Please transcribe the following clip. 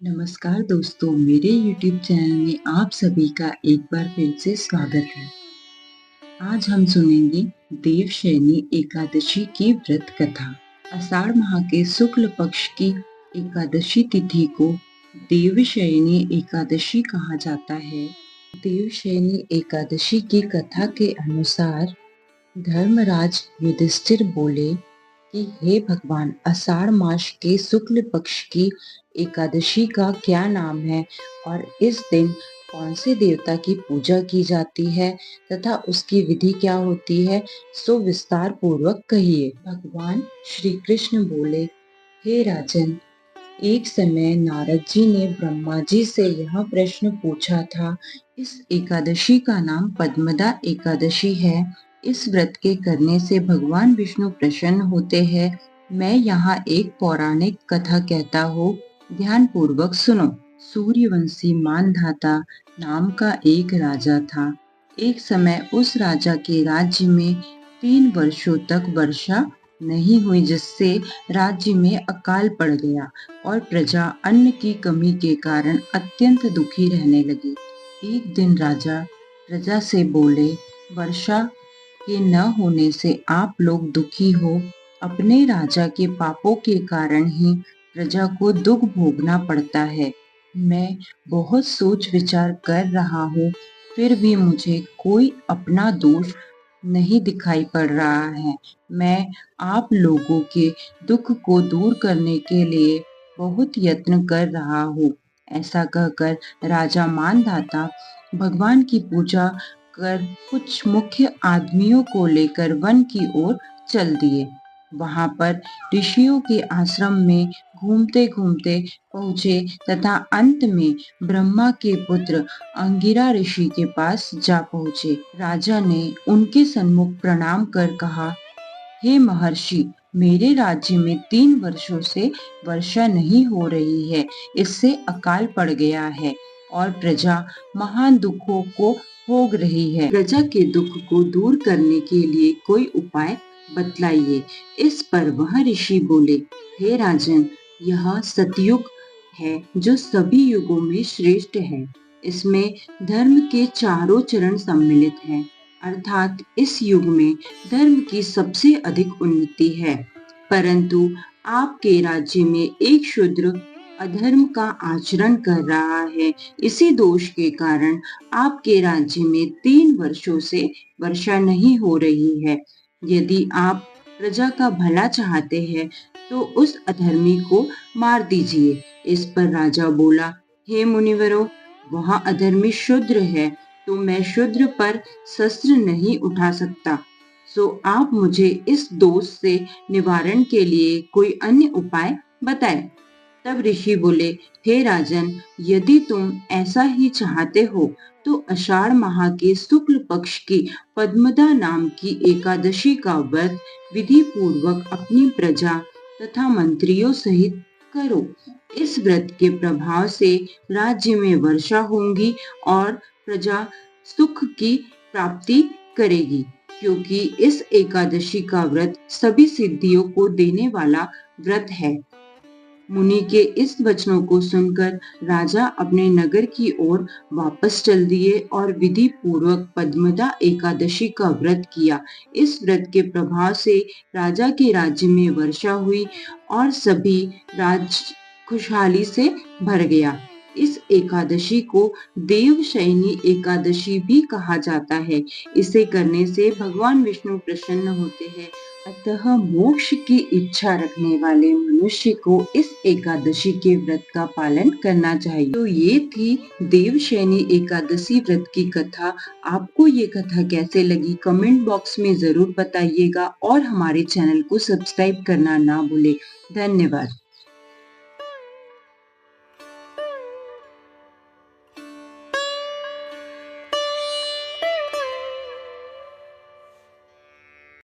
नमस्कार दोस्तों, मेरे YouTube चैनल में आप सभी का एक बार फिर से स्वागत है। आज हम सुनेंगे देवशयनी एकादशी की व्रत कथा। आषाढ़ माह के शुक्ल पक्ष की एकादशी तिथि को देवशयनी एकादशी कहा जाता है। देवशयनी एकादशी की कथा के अनुसार धर्मराज युधिष्ठिर बोले कि हे भगवान, आषाढ़ मास के शुक्ल पक्ष की एकादशी का क्या नाम है और इस दिन कौन से देवता की पूजा की जाती है तथा उसकी विधि क्या होती है, सो विस्तार पूर्वक कहिए। भगवान श्री कृष्ण बोले, हे राजन, एक समय नारद जी ने ब्रह्मा जी से यह प्रश्न पूछा था। इस एकादशी का नाम पद्मदा एकादशी है। इस व्रत के करने से भगवान विष्णु प्रसन्न होते हैं। मैं यहाँ एक पौराणिक कथा कहता हूँ, ध्यान पूर्वक सुनो। सूर्यवंशी मानधाता नाम का एक राजा था। एक समय उस राजा के राज्य में 3 वर्षों तक वर्षा नहीं हुई, जिससे राज्य में अकाल पड़ गया और प्रजा अन्न की कमी के कारण अत्यंत दुखी रहने लगी। एक दिन राजा प्रजा से बोले, वर्षा के न होने से आप लोग दुखी हो। अपने राजा के पापों के कारण ही प्रजा को दुख भोगना पड़ता है। मैं बहुत सोच विचार कर रहा हूँ, फिर भी मुझे कोई अपना दोष नहीं दिखाई पड़ रहा है। मैं आप लोगों के दुख को दूर करने के लिए बहुत यत्न कर रहा हूँ। ऐसा कहकर राजा मानधाता भगवान की पूजा कर कुछ मुख्य आदमियों को लेकर वन की ओर चल दिए। वहां पर ऋषियों के आश्रम में घूमते घूमते पहुँचे तथा अंत में ब्रह्मा के पुत्र अंगिरा ऋषि के पास जा पहुँचे। राजा ने उनके सन्मुख प्रणाम कर कहा, हे महर्षि, मेरे राज्य में 3 वर्षों से वर्षा नहीं हो रही है। इससे अकाल पड़ गया है और प्रजा महान दुखों को भोग रही है। प्रजा के दुख को दूर करने के लिए कोई उपाय बतलाइए। इस पर वह ऋषि बोले, हे राजन, यह सतयुग है जो सभी युगों में श्रेष्ठ है। इसमें धर्म के चारों चरण सम्मिलित हैं, अर्थात इस युग में धर्म की सबसे अधिक उन्नति है। परंतु आपके राज्य में एक शूद्र अधर्म का आचरण कर रहा है। इसी दोष के कारण आपके राज्य में 3 वर्षों से वर्षा नहीं हो रही है। यदि आप प्रजा का भला चाहते हैं तो उस अधर्मी को मार दीजिए। इस पर राजा बोला, हे मुनिवरों, वह अधर्मी शूद्र है तो मैं शूद्र पर शस्त्र नहीं उठा सकता। सो आप मुझे इस दोष से निवारण के लिए कोई अन्य उपाय बताएं। तब ऋषि बोले, हे राजन, यदि तुम ऐसा ही चाहते हो तो आषाढ़ माह के शुक्ल पक्ष की पद्मदा नाम की एकादशी का व्रत विधि पूर्वक अपनी प्रजा तथा मंत्रियों सहित करो। इस व्रत के प्रभाव से राज्य में वर्षा होगी और प्रजा सुख की प्राप्ति करेगी, क्योंकि इस एकादशी का व्रत सभी सिद्धियों को देने वाला व्रत है। मुनि के इस वचनों को सुनकर राजा अपने नगर की ओर वापस चल दिए और विधि पूर्वक पद्मदा एकादशी का व्रत किया। इस व्रत के प्रभाव से राजा के राज्य में वर्षा हुई और सभी राज्य खुशहाली से भर गया। इस एकादशी को देवशयनी एकादशी भी कहा जाता है। इसे करने से भगवान विष्णु प्रसन्न होते हैं। अतः मोक्ष की इच्छा रखने वाले मनुष्य को इस एकादशी के व्रत का पालन करना चाहिए। तो ये थी देवशयनी एकादशी व्रत की कथा। आपको ये कथा कैसे लगी कमेंट बॉक्स में जरूर बताइएगा और हमारे चैनल को सब्सक्राइब करना ना भूले। धन्यवाद।